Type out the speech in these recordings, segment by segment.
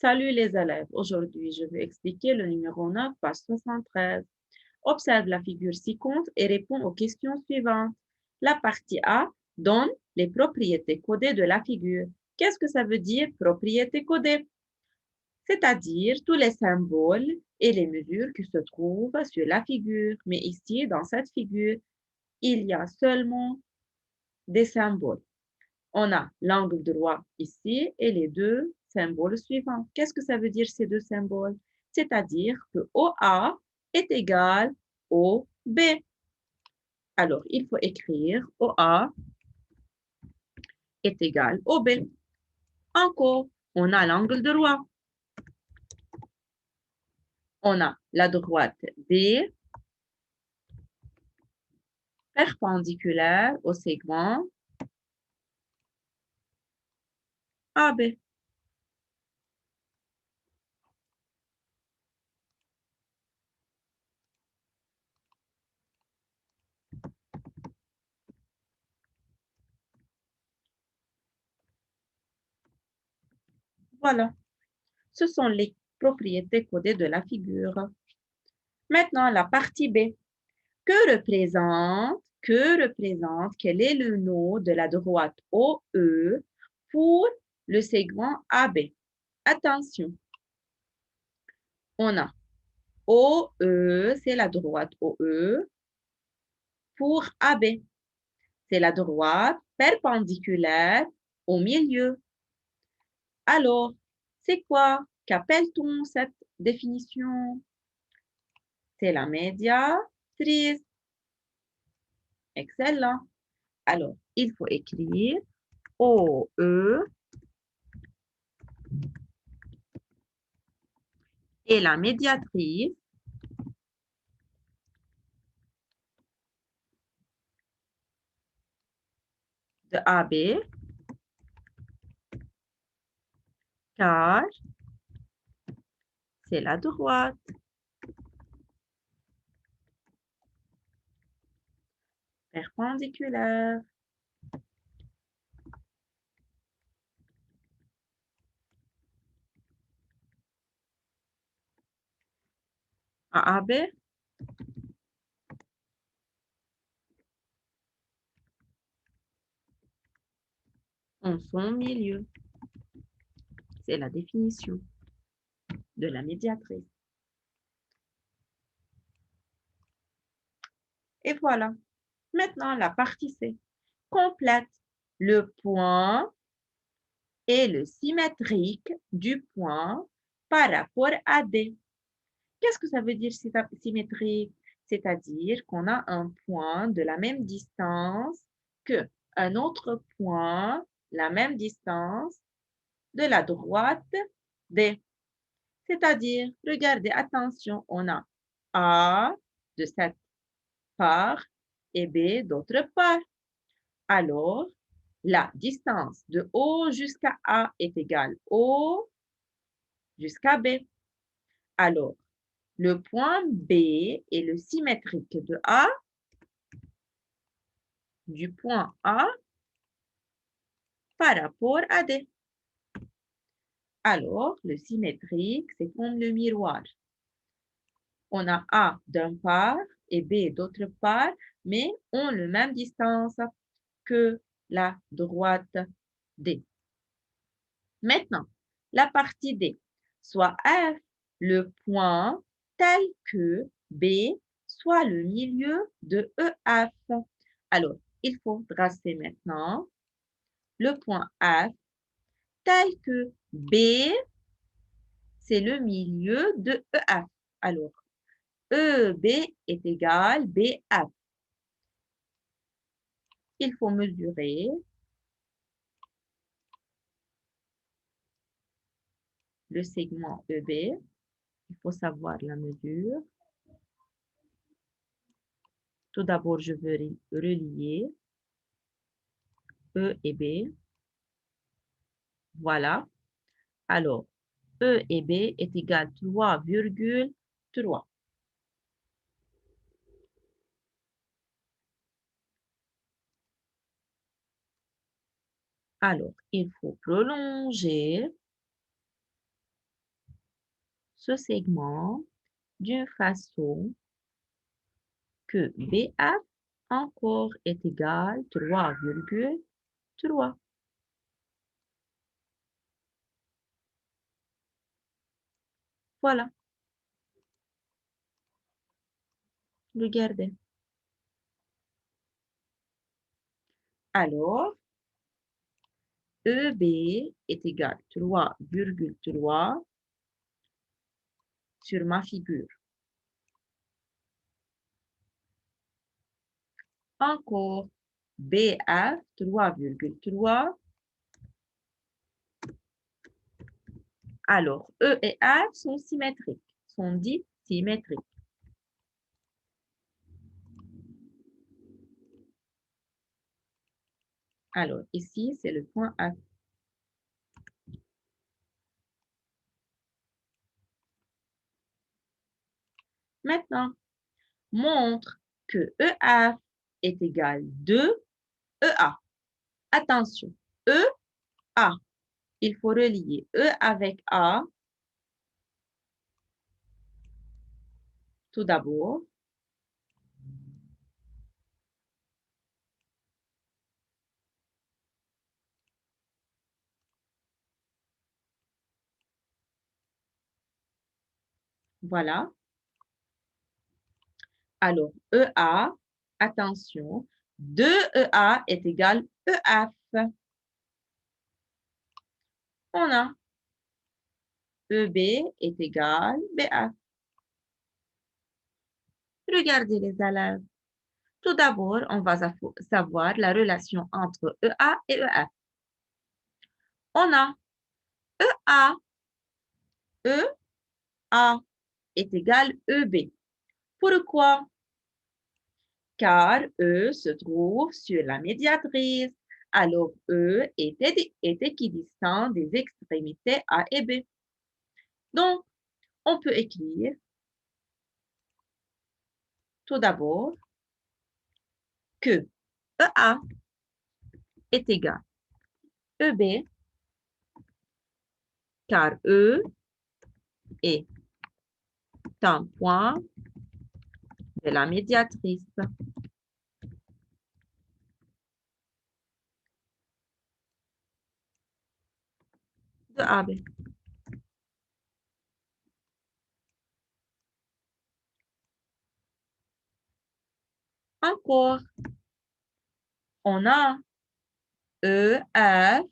Salut les élèves, aujourd'hui je vais expliquer le numéro 9, page 73. Observe la figure ci-contre et réponds aux questions suivantes. La partie A donne les propriétés codées de la figure. Qu'est-ce que ça veut dire propriétés codées? C'est-à-dire tous les symboles et les mesures qui se trouvent sur la figure. Mais ici, dans cette figure, il y a seulement des symboles. On a l'angle droit ici et les deux symboles suivants. Qu'est-ce que ça veut dire ces deux symboles? C'est-à-dire que OA est égal au B. Alors, il faut écrire OA est égal au B. Encore, on a l'angle droit. On a la droite D perpendiculaire au segment AB. Voilà, ce sont les propriétés codées de la figure. Maintenant, la partie B. Quel est le nœud de la droite OE pour le segment AB? Attention, on a OE, c'est la droite OE, pour AB. C'est la droite perpendiculaire au milieu. Alors, c'est quoi? Qu'appelle-t-on cette définition? C'est la médiatrice. Excellent. Alors, il faut écrire OE et la médiatrice de AB, car c'est la droite. Perpendiculaire. À AB, en son milieu. C'est la définition de la médiatrice. Et voilà. Maintenant, la partie C. Complète le point et le symétrique du point par rapport à D. Qu'est-ce que ça veut dire symétrique? C'est-à-dire qu'on a un point de la même distance que un autre point, la même distance de la droite D. C'est-à-dire, regardez, attention, on a A de cette part et B d'autre part. Alors, la distance de O jusqu'à A est égale O jusqu'à B. Alors, le point B est le symétrique de A, du point A par rapport à D. Alors, le symétrique, c'est comme le miroir. On a A d'un part et B d'autre part, mais ont la même distance que la droite D. Maintenant, la partie D, soit F le point tel que B soit le milieu de EF. Alors, il faut tracer maintenant le point F tel que B, c'est le milieu de EF. Alors, EB est égal BF. Il faut mesurer le segment EB. Il faut savoir la mesure. Tout d'abord, je veux relier E et B. Voilà. Alors, E et B est égal à 3,3. Alors, il faut prolonger ce segment d'une façon que BF encore est égal à 3,3. Voilà. Regardez. Alors, EB est égal à 3,3 sur ma figure. Encore, BF 3,3. Alors, E et F sont symétriques, sont dits symétriques. Alors, ici, c'est le point F. Maintenant, montre que EF est égal à 2 EA. Attention, EA. Il faut relier E avec A. Tout d'abord. Voilà. Alors, EA, attention, 2EA est égal à EF. On a EB est égal à BF. Regardez les élèves. Tout d'abord, on va savoir la relation entre EA et EF. On a EA. EA est égal à EB. Pourquoi? Car E se trouve sur la médiatrice. Alors, E est équidistant des extrémités A et B. Donc, on peut écrire tout d'abord que EA est égal à EB car E est un point de la médiatrice. De AB. Encore, on a EF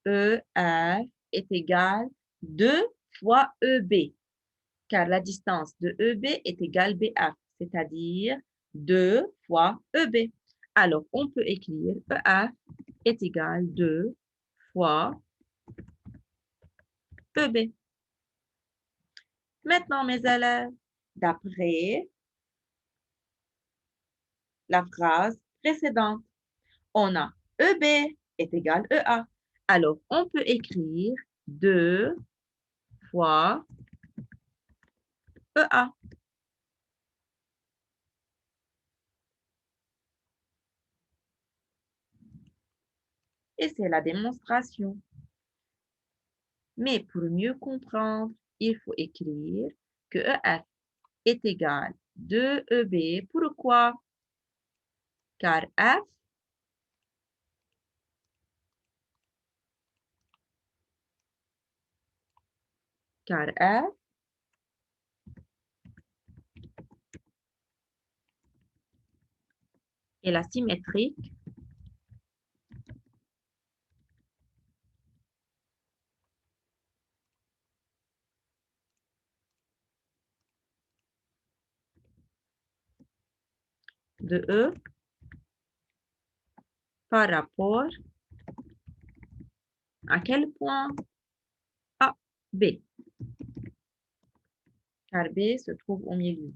est égal à 2 fois EB, car la distance de EB est égale à BF, c'est-à-dire 2 fois EB. Alors, on peut écrire EF est égal à 2 fois EB. Maintenant, mes élèves, d'après la phrase précédente, on a EB est égal à EA. Alors, on peut écrire 2 fois EA. Et c'est la démonstration. Mais pour mieux comprendre, il faut écrire que EF est égal à 2EB. Pourquoi? Car F est la symétrique de E par rapport à quel point? A, B. Car B se trouve au milieu.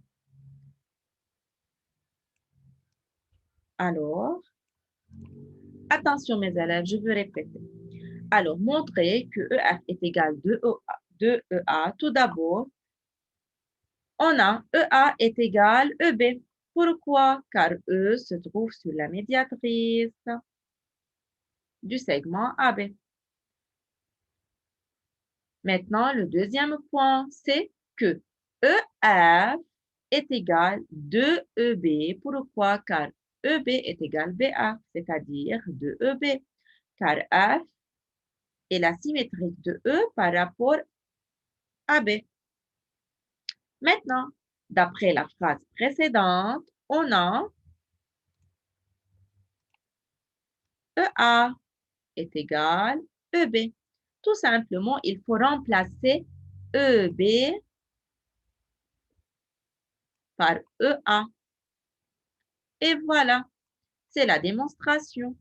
Alors, attention mes élèves, je veux répéter. Alors, montrer que EF est égal à 2EA. Tout d'abord, on a EA est égal à EB. Pourquoi? Car E se trouve sur la médiatrice du segment AB. Maintenant, le deuxième point, c'est que EF est égal 2EB. Pourquoi? Car EB est égal BA, c'est-à-dire 2EB. Car F est la symétrique de E par rapport à B. Maintenant, d'après la phrase précédente, on a EA est égal EB. Tout simplement, il faut remplacer EB par EA. Et voilà, c'est la démonstration.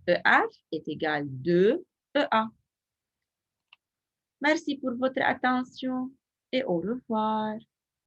EH est égal 2EA. Merci pour votre attention et au revoir.